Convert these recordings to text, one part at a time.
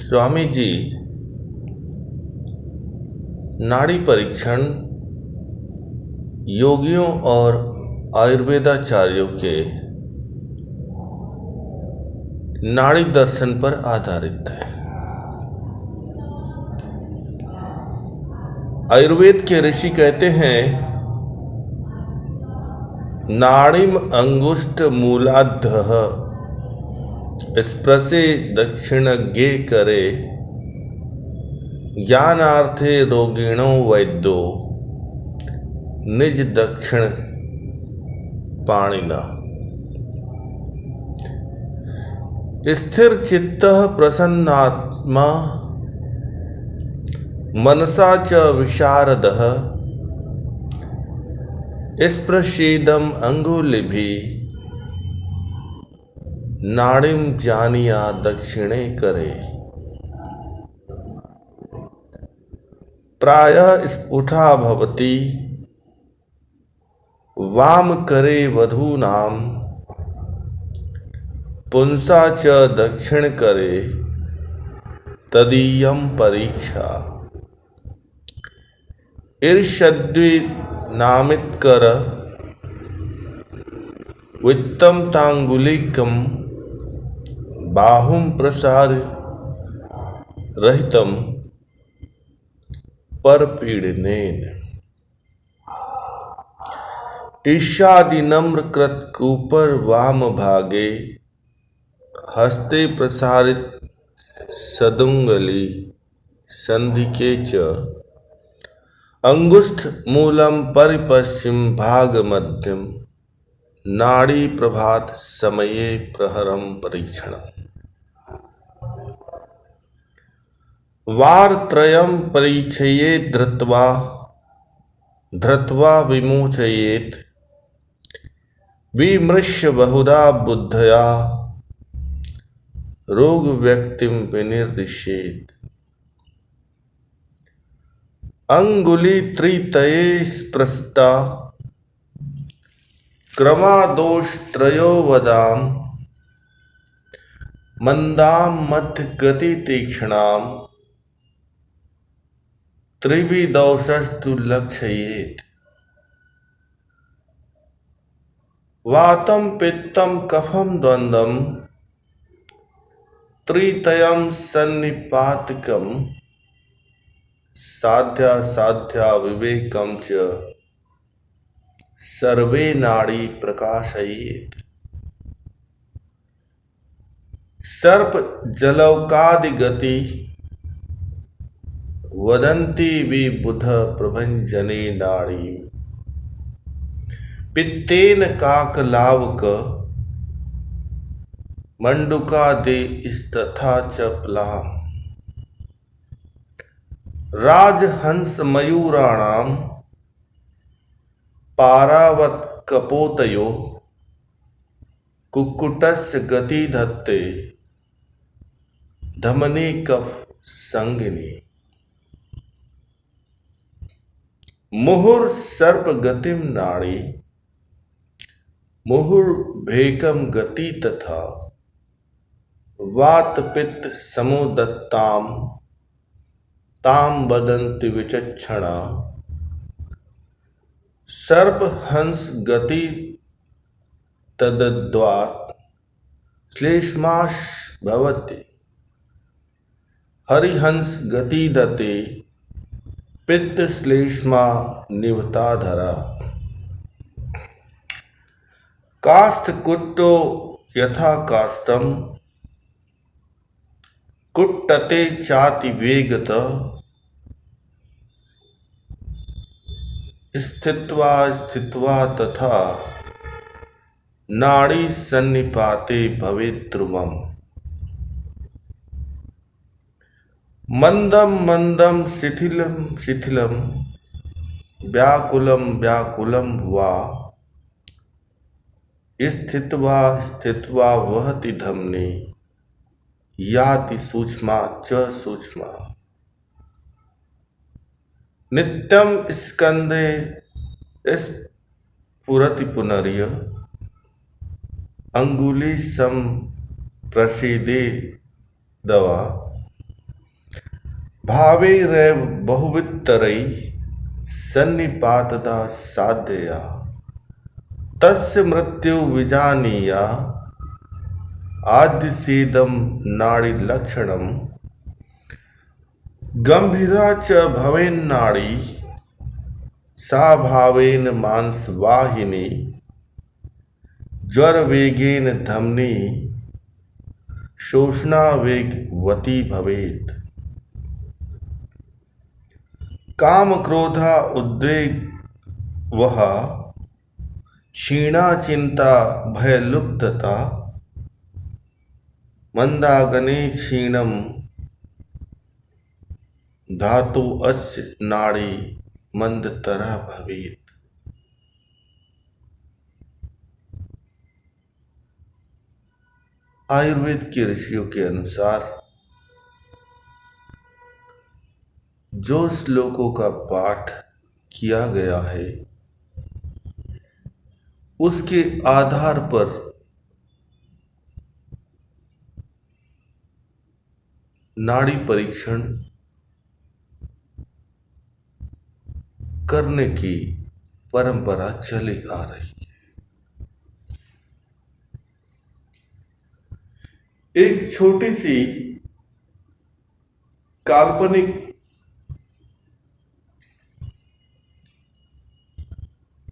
स्वामी जी नाड़ी परीक्षण योगियों और आयुर्वेदाचार्यों के नाड़ी दर्शन पर आधारित है। आयुर्वेद के ऋषि कहते हैं, नाड़िम अंगुष्ठ मूलाद्धः स्पृशे दक्षिणज्ञे करे ज्ञानार्थे रोगिणो वैद्यो निज दक्षिण पाणिना। स्थिर चित्तः प्रसन्नात्मा मनसा च विशारदः स्पृशेदं अंगुलिभिः नाड़िम जानिया दक्षिणे करे। प्रायः स्फुटा भवति वाम करे वधूनां पुंसा च दक्षिण करे तदीयं परीक्षा। ईर्ष्यद्वि नामित्कर वित्तं तांगुलिकं बाहुं प्रसार रहितं परपीडनेन। ईशादि नम्र कृतकूपर वाम भागे हस्ते प्रसारित सदुंगली संधिके च अंगुष्ठ मूलम परिपश्चिम भाग मध्यम नाड़ी प्रभात समये प्रहरम परीक्षणम्। वारत्रयं परीक्षयेत् धृत्वा विमोचयेत् विमृश्य बहुधा बुद्धया रोग व्यक्तिं विनिर्दिशेत्। अंगुली त्रितये स्पृष्टा क्रमादोषत्रयो वदाम मंदां मध्य गति तीक्ष्णां त्रिविदौषस्तु लक्षयेत्। वातं पित्तं कफं द्वन्द्वं त्रितयं सन्निपातकं साध्या विवेकं च सर्वे नाड़ी प्रकाशयेत्। सर्प जलौकादि गति वदन्ति विबुध प्रभंजने नाड़ी पित्तेन काकलावक मंडुकादि स्तथा च प्लाम। राजहंस मयूराणां पारावत कपोतयो कुक्कुटस्य गति धत्ते धमनी कफ संगिनी। मुहुर सर्प गतिम नाड़ी मुहुर भेकम गति तथा वात पित्त समुदत्ताम ताम वदन्ति विचक्षणा। सर्प हंस गति तद्वात् श्लेष्माश भवति हरिहंस गति दते पित्त श्लेष्मा निवताधरा। काष्ठ कुट्टो यथा काष्ठम कुट्टते चाति वेगत स्थित्वा तथा नाड़ी सन्निपाते भवेत् ध्रुवम्। मंदम शिथिलम व्याकुलम वा स्थित्वा वहति धमनी याति सूक्ष्मा च सूक्ष्मा। नित्यं स्कंदे स्फुरति पुनर्य अंगुली सम प्रसीदे दवा भावैरेव बहुविधतरै सन्निपातदा साध्यया तस्य मृत्यु विजानीया आद्यसेदं नाड़ी लक्षणम गंभीरा च भवेन्नाड़ी सा भावेन मांसवाहिनी ज्वर वेगेन धमनी शोषणा वेगवती भवेत् काम क्रोधा उद्वेग वह क्षीणा चिंता भयलुप्तता मंदाग्नि क्षीणम धातु अस्य नाड़ी मंदतरा भवेत्। आयुर्वेद के ऋषियों के अनुसार जो श्लोकों का पाठ किया गया है उसके आधार पर नाड़ी परीक्षण करने की परंपरा चली आ रही है। एक छोटी सी काल्पनिक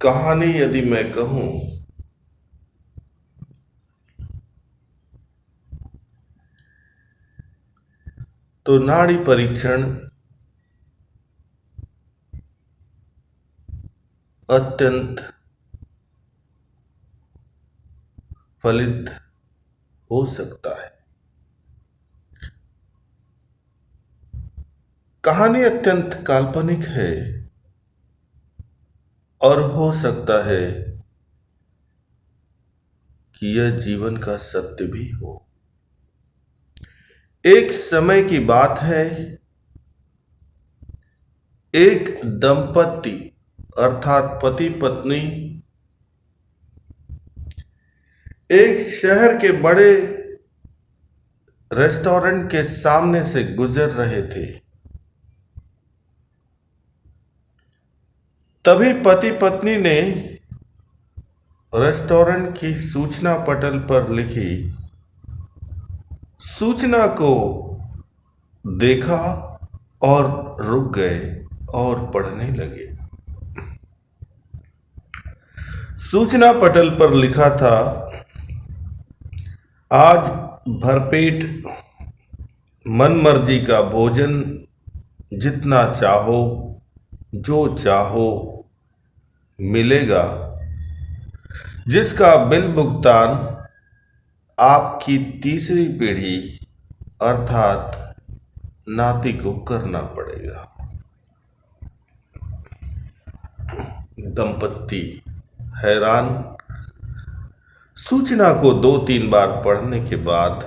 कहानी यदि मैं कहूं तो नाड़ी परीक्षण अत्यंत फलित हो सकता है। कहानी अत्यंत काल्पनिक है और हो सकता है कि यह जीवन का सत्य भी हो। एक समय की बात है, एक दंपति अर्थात पति पत्नी एक शहर के बड़े रेस्टोरेंट के सामने से गुजर रहे थे। तभी पति पत्नी ने रेस्टोरेंट की सूचना पटल पर लिखी सूचना को देखा और रुक गए और पढ़ने लगे। सूचना पटल पर लिखा था, आज भरपेट मनमर्जी का भोजन, जितना चाहो जो चाहो मिलेगा, जिसका बिल भुगतान आपकी तीसरी पीढ़ी अर्थात नाती को करना पड़ेगा। दंपत्ति हैरान। सूचना को 2-3 बार पढ़ने के बाद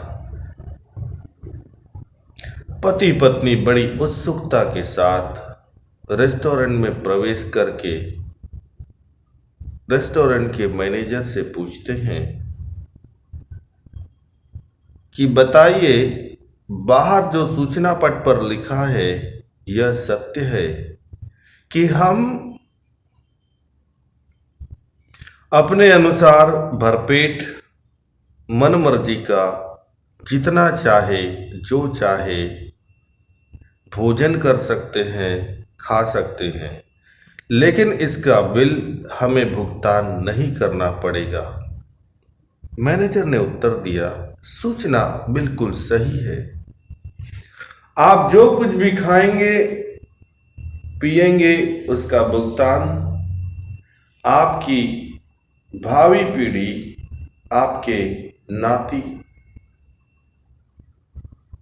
पति पत्नी बड़ी उत्सुकता के साथ रेस्टोरेंट में प्रवेश करके रेस्टोरेंट के मैनेजर से पूछते हैं कि बताइए, बाहर जो सूचना पट पर लिखा है यह सत्य है कि हम अपने अनुसार भरपेट मनमर्जी का जितना चाहे जो चाहे भोजन कर सकते हैं, खा सकते हैं, लेकिन इसका बिल हमें भुगतान नहीं करना पड़ेगा। मैनेजर ने उत्तर दिया, सूचना बिल्कुल सही है। आप जो कुछ भी खाएंगे पिएंगे उसका भुगतान आपकी भावी पीढ़ी, आपके नाती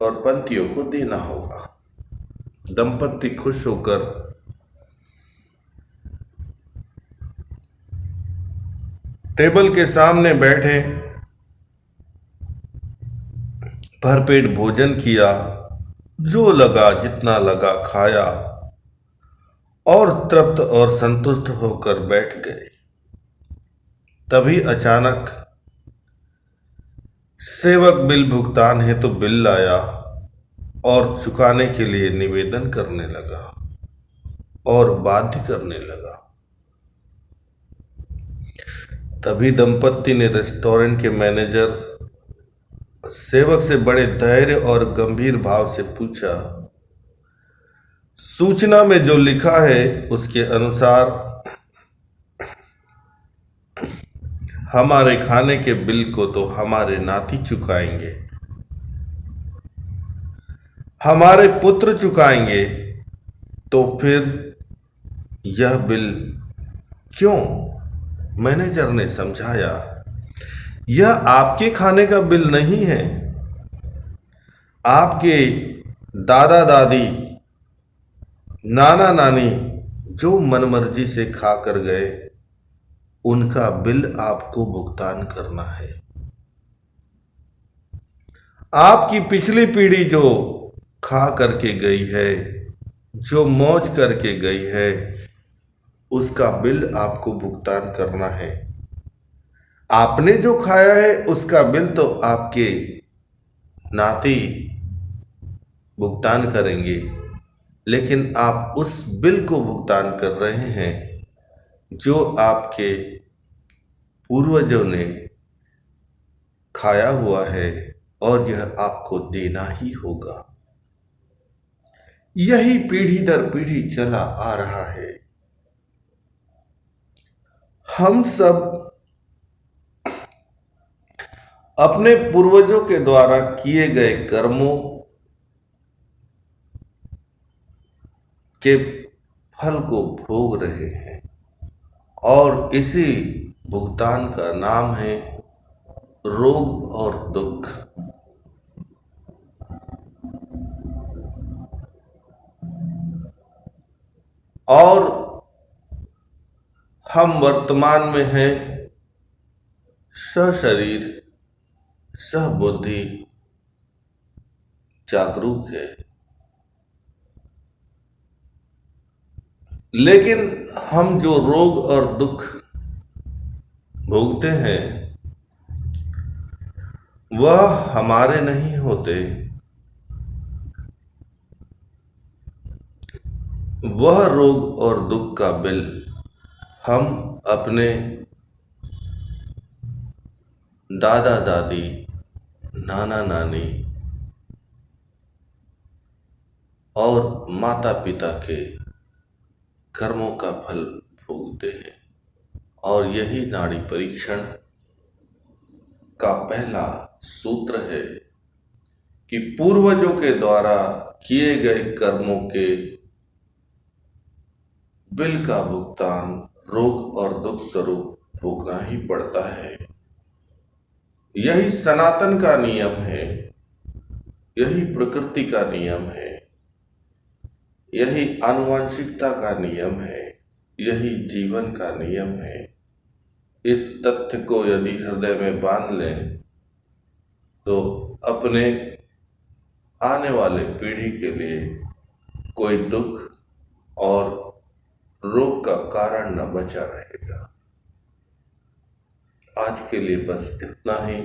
और पंथियों को देना होगा। दंपत्ति खुश होकर टेबल के सामने बैठे, भरपेट भोजन किया, जो लगा जितना लगा खाया और तृप्त और संतुष्ट होकर बैठ गए। तभी अचानक सेवक बिल भुगतान हेतु बिल लाया और चुकाने के लिए निवेदन करने लगा और बाध्य करने लगा। तभी दंपत्ति ने रेस्टोरेंट के मैनेजर सेवक से बड़े धैर्य और गंभीर भाव से पूछा, सूचना में जो लिखा है उसके अनुसार हमारे खाने के बिल को तो हमारे नाती चुकाएंगे, हमारे पुत्र चुकाएंगे, तो फिर यह बिल क्यों? मैनेजर ने समझाया, यह आपके खाने का बिल नहीं है। आपके दादा दादी, नाना नानी जो मनमर्जी से खा कर गए, उनका बिल आपको भुगतान करना है। आपकी पिछली पीढ़ी जो खा करके गई है, जो मौज करके गई है, उसका बिल आपको भुगतान करना है। आपने जो खाया है उसका बिल तो आपके नाती भुगतान करेंगे, लेकिन आप उस बिल को भुगतान कर रहे हैं जो आपके पूर्वजों ने खाया हुआ है, और यह आपको देना ही होगा। यही पीढ़ी दर पीढ़ी चला आ रहा है। हम सब अपने पूर्वजों के द्वारा किए गए कर्मों के फल को भोग रहे हैं, और इसी भुगतान का नाम है रोग और दुख। और हम वर्तमान में हैं सशरीर सहबुद्धि जागरूक है, लेकिन हम जो रोग और दुख भोगते हैं वह हमारे नहीं होते, वह रोग और दुख का बिल हम अपने दादा दादी, नाना नानी और माता पिता के कर्मों का फल भोगते हैं। और यही नाड़ी परीक्षण का पहला सूत्र है कि पूर्वजों के द्वारा किए गए कर्मों के बिल का भुगतान रोग और दुख स्वरूप भोगना ही पड़ता है। यही सनातन का नियम है, यही प्रकृति का नियम है, यही आनुवंशिकता का नियम है, यही जीवन का नियम है। इस तथ्य को यदि हृदय में बांध लें तो अपने आने वाले पीढ़ी के लिए कोई दुख और रोग का कारण न बचा रहेगा। आज के लिए बस इतना ही।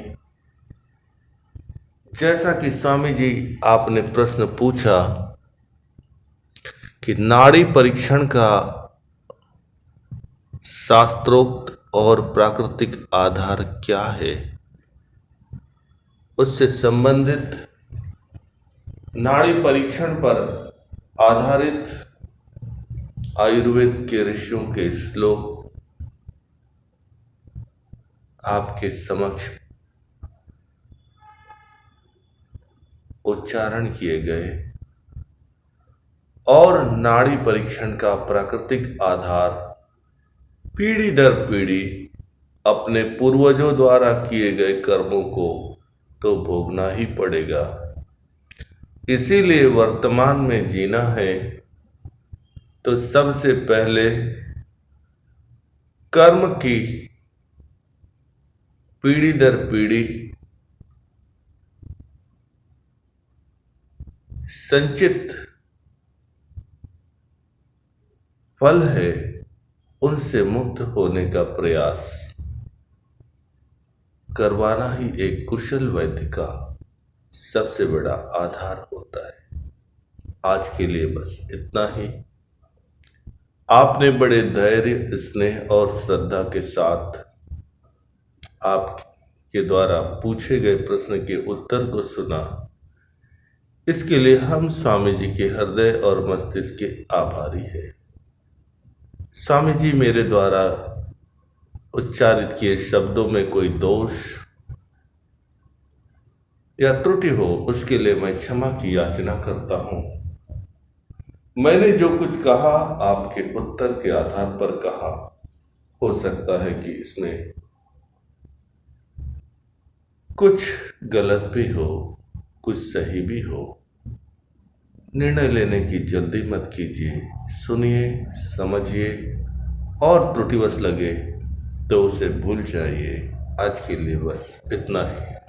जैसा कि स्वामी जी आपने प्रश्न पूछा कि नाड़ी परीक्षण का शास्त्रोक्त और प्राकृतिक आधार क्या है, उससे संबंधित नाड़ी परीक्षण पर आधारित आयुर्वेद के ऋषियों के श्लोक आपके समक्ष उच्चारण किए गए, और नाड़ी परीक्षण का प्राकृतिक आधार पीढ़ी दर पीढ़ी अपने पूर्वजों द्वारा किए गए कर्मों को तो भोगना ही पड़ेगा। इसीलिए वर्तमान में जीना है तो सबसे पहले कर्म की पीढ़ी दर पीढ़ी संचित फल है, उनसे मुक्त होने का प्रयास करवाना ही एक कुशल वैद्य का सबसे बड़ा आधार होता है। आज के लिए बस इतना ही। आपने बड़े धैर्य, स्नेह और श्रद्धा के साथ आपके द्वारा पूछे गए प्रश्न के उत्तर को सुना। इसके लिए हम स्वामी जी के हृदय और मस्तिष्क के आभारी हैं। स्वामी जी, मेरे द्वारा उच्चारित किए शब्दों में कोई दोष या त्रुटि हो उसके लिए मैं क्षमा की याचना करता हूँ। मैंने जो कुछ कहा आपके उत्तर के आधार पर कहा, हो सकता है कि इसमें कुछ गलत भी हो, कुछ सही भी हो। निर्णय लेने की जल्दी मत कीजिए, सुनिए, समझिए और त्रुटिवश लगे तो उसे भूल जाइए। आज के लिए बस इतना ही।